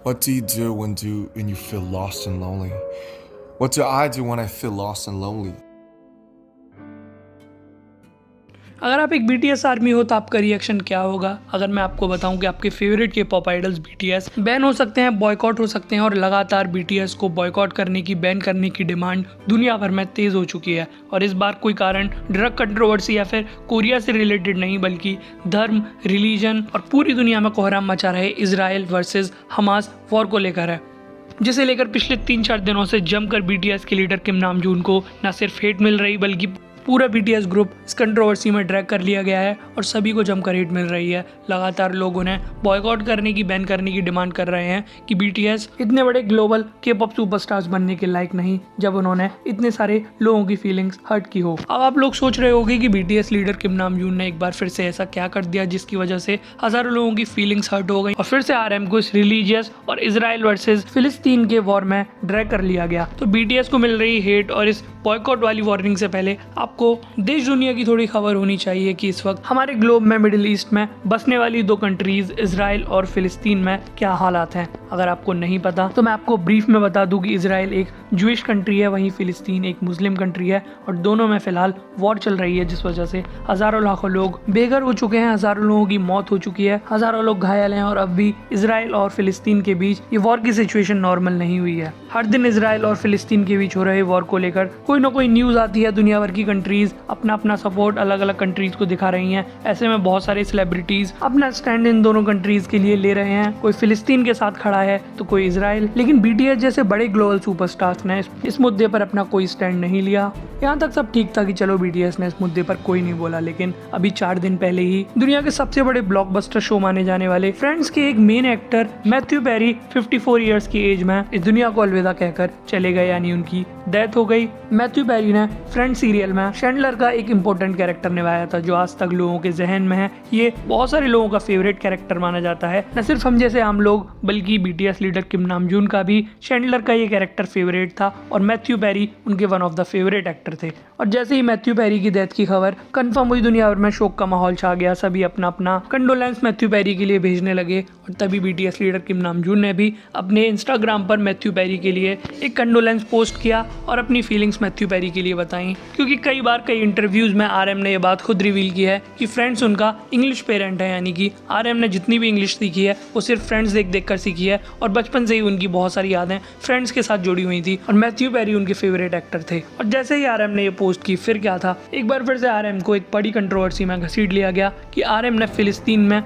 What do you do when you feel lost and lonely? What do I do when I feel lost and lonely? अगर आप एक BTS army हो तो आपका reaction क्या होगा अगर मैं आपको बताऊं कि आपके फेवरेट के पॉप आइडल्स BTS बैन हो सकते हैं, बॉयकॉट हो सकते हैं और लगातार BTS को बॉयकॉट करने की, बैन करने की डिमांड दुनिया भर में तेज हो चुकी है। और इस बार कोई कारण ड्रग कंट्रोवर्सी या फिर कोरिया से रिलेटेड नहीं, बल्कि धर्म, रिलीजन और पूरी दुनिया में कोहराम मचा रहे इजराइल वर्सेस हमास वॉर को लेकर है, जिसे लेकर पिछले 3-4 दिनों से जमकर BTS के लीडर किम नामजून को न सिर्फ हेट मिल रही बल्कि पूरा BTS ग्रुप इस कंट्रोवर्सी में ड्रैग कर लिया गया है और सभी को जमकर हेट मिल रही है। लगातार लोग उन्हें बॉयकॉट करने की, बैन करने की डिमांड कर रहे हैं कि BTS इतने बड़े ग्लोबल K-पॉप सुपरस्टार्स बनने के लायक नहीं जब उन्होंने इतने सारे लोगों की फीलिंग्स हर्ट की हो। अब आप लोग सोच रहे होंगे कि BTS लीडर किम नामजून ने एक बार फिर से ऐसा क्या कर दिया जिसकी वजह से हजारों लोगों की फीलिंग्स हर्ट हो गई और फिर से RM को इस रिलीजियस और इजराइल वर्सेस फिलिस्तीन के वॉर में ड्रैग कर लिया गया। तो BTS को मिल रही हेट और इस बॉयकॉट वाली वार्निंग से पहले आपको देश दुनिया की थोड़ी खबर होनी चाहिए कि इस वक्त हमारे ग्लोब में, मिडिल ईस्ट में बसने वाली 2 कंट्रीज इजराइल और फिलिस्तीन में क्या हालात हैं। अगर आपको नहीं पता तो मैं आपको ब्रीफ में बता दूं कि इजराइल एक ज्यूइश कंट्री है, वहीं फिलिस्तीन एक मुस्लिम कंट्री है और दोनों में फिलहाल वॉर चल रही है, जिस वजह से हजारों लाखों लोग बेघर हो चुके हैं, हजारों लोगों की मौत हो चुकी है, हजारों लोग घायल हैं और अब भी इजराइल और फिलिस्तीन के बीच ये वॉर की सिचुएशन नॉर्मल नहीं हुई है। हर दिन इजराइल और फिलिस्तीन के बीच हो रहे वॉर को लेकर कोई ना कोई न्यूज आती है। दुनिया भर की कंट्रीज अपना अपना सपोर्ट अलग अलग कंट्रीज को दिखा रही हैं। ऐसे में बहुत सारे सेलिब्रिटीज अपना स्टैंड इन दोनों कंट्रीज के लिए ले रहे हैं। कोई फिलिस्तीन के साथ खड़ा है तो कोई इजराइल, लेकिन BTS जैसे बड़े ग्लोबल सुपरस्टार्स ने इस मुद्दे पर अपना कोई स्टैंड नहीं लिया। यहाँ तक सब ठीक था कि चलो BTS ने इस मुद्दे पर कोई नहीं बोला, लेकिन अभी 4 दिन पहले ही दुनिया के सबसे बड़े ब्लॉकबस्टर शो माने जाने वाले फ्रेंड्स के एक main actor Matthew Perry 54 years की एज में इस दुनिया को अलविदा कहकर चले गए, यानी उनकी डेथ हो गई। मैथ्यू पेरी ने फ्रेंड्स सीरियल में शैंडलर का एक इंपॉर्टेंट कैरेक्टर निभाया था जो आज तक लोगों के जहन में है। ये बहुत सारे लोगों का फेवरेट कैरेक्टर माना जाता है, न सिर्फ हम जैसे आम लोग बल्कि BTS लीडर किम नामजून का भी शैंडलर का ये कैरेक्टर फेवरेट था और मैथ्यू पेरी उनके one of the favourite actor थे। और जैसे ही मैथ्यू पेरी की डेथ की खबर कंफर्म हुई, दुनिया भर में शोक का माहौल छा गया। सभी अपना अपना कंडोलेंस मैथ्यू पेरी के लिए भेजने लगे और तभी BTS लीडर किम नामजून ने भी अपने इंस्टाग्राम पर मैथ्यू पेरी के लिए एक कंडोलेंस पोस्ट किया और अपनी फीलिंग्स मैथ्यू पेरी के लिए बताई। क्योंकि कई बार कई इंटरव्यूज में RM ने ये बात खुद रिवील की है कि फ्रेंड्स उनका इंग्लिश पेरेंट है, यानी कि RM ने जितनी भी इंग्लिश सीखी है वो सिर्फ फ्रेंड्स देख कर सीखी है और बचपन से ही उनकी बहुत सारी यादें फ्रेंड्स के साथ जुड़ी हुई थी और मैथ्यू पेरी उनके फेवरेट एक्टर थे। और जैसे ही RM ने ये पोस्ट की, फिर क्या था, एक बार फिर से RM को एक बड़ी कंट्रोवर्सी में घसीट लिया गया कि RM ने फिलिस्तीन में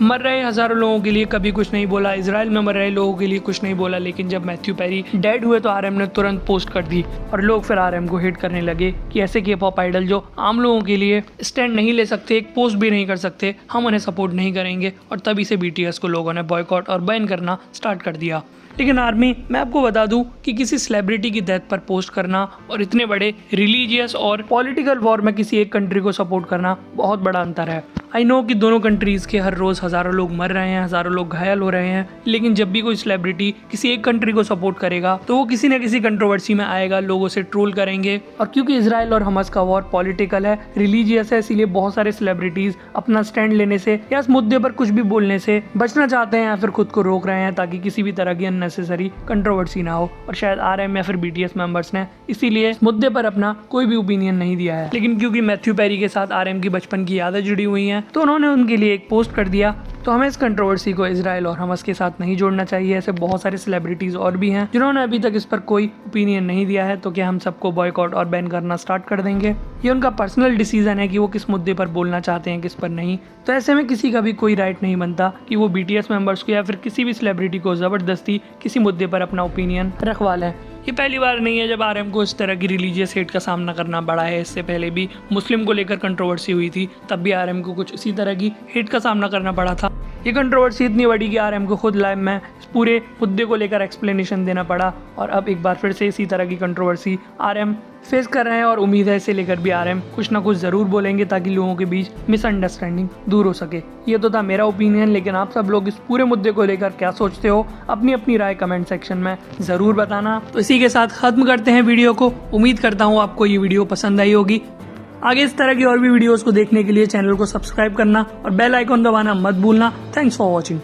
मर रहे हजारों लोगों के लिए कभी कुछ नहीं बोला, इजराइल में मर रहे लोगों के लिए कुछ नहीं बोला। लेकिन जब मैथ्यू पेरी डेड हुए तो RM ने तुरंत पोस्ट कर दी और लोग फिर RM को हिट करने लगे कि ऐसे K-पॉप आइडल जो आम लोगों के लिए स्टैंड नहीं ले सकते, एक पोस्ट भी नहीं कर सकते, हम उन्हें सपोर्ट नहीं करेंगे। और तभी से BTS को लोगों ने बॉयकॉट और बैन करना स्टार्ट कर दिया। लेकिन आर्मी, मैं आपको बता दूं कि किसी सेलिब्रिटी की डेथ पर पोस्ट करना और इतने बड़े रिलीजियस और पॉलिटिकल वॉर में किसी एक कंट्री को सपोर्ट करना बहुत बड़ा अंतर है। आई नो कि दोनों कंट्रीज के हर रोज हजारों लोग मर रहे हैं, हजारों लोग घायल हो रहे हैं, लेकिन जब भी कोई सेलिब्रिटी किसी एक कंट्री को सपोर्ट करेगा तो वो किसी न किसी कंट्रोवर्सी में आएगा, लोगों से ट्रोल करेंगे। और क्योंकि इजराइल और हमास का वॉर पॉलिटिकल है, रिलीजियस है, इसीलिए बहुत सारे सेलिब्रिटीज अपना स्टैंड लेने से या इस मुद्दे पर कुछ भी बोलने से बचना चाहते हैं या फिर खुद को रोक रहे हैं ताकि किसी भी तरह की अननेसेसरी कंट्रोवर्सी ना हो। और शायद RM या फिर BTS मेंबर्स ने इसीलिए इस मुद्दे पर अपना कोई भी ओपिनियन नहीं दिया है। लेकिन क्योंकि मैथ्यू पेरी के साथ RM की बचपन की यादें जुड़ी हुई हैं तो उन्होंने उनके लिए एक पोस्ट कर दिया। तो हमें इस कंट्रोवर्सी को इजराइल और हमास के साथ नहीं जोड़ना चाहिए। ऐसे बहुत सारे सेलिब्रिटीज और भी हैं जिन्होंने अभी तक इस पर कोई ओपिनियन नहीं दिया है। तो क्या हम सबको बॉयकॉट और बैन करना स्टार्ट कर देंगे? ये उनका पर्सनल डिसीजन है कि वो किस मुद्दे पर बोलना चाहते हैं, किस पर नहीं। तो ऐसे में किसी का भी कोई राइट नहीं बनता कि वो BTS मेंबर्स को या फिर किसी भी सेलिब्रिटी को जबरदस्ती किसी मुद्दे पर अपना ओपिनियन रखवा लें। ये पहली बार नहीं है जब RM को इस तरह की रिलीजियस हेट का सामना करना पड़ा है। इससे पहले भी मुस्लिम को लेकर कंट्रोवर्सी हुई थी, तब भी RM को कुछ इसी तरह की हेट का सामना करना पड़ा था। ये कंट्रोवर्सी इतनी बड़ी कि RM को खुद लाइव में इस पूरे मुद्दे को लेकर एक्सप्लेनेशन देना पड़ा और अब एक बार फिर से इसी तरह की कंट्रोवर्सी RM फेस कर रहे हैं और उम्मीद है इसे लेकर भी RM कुछ ना कुछ ज़रूर बोलेंगे ताकि लोगों के बीच मिसअंडरस्टैंडिंग दूर हो सके। ये तो था मेरा ओपिनियन, लेकिन आप सब लोग इस पूरे मुद्दे को लेकर क्या सोचते हो, अपनी अपनी राय कमेंट सेक्शन में ज़रूर बताना। तो इसी के साथ ख़त्म करते हैं वीडियो को। उम्मीद करता हूँ आपको ये वीडियो पसंद आई होगी। आगे इस तरह की और भी वीडियोस को देखने के लिए चैनल को सब्सक्राइब करना और बेल आइकॉन दबाना मत भूलना। Thanks for watching.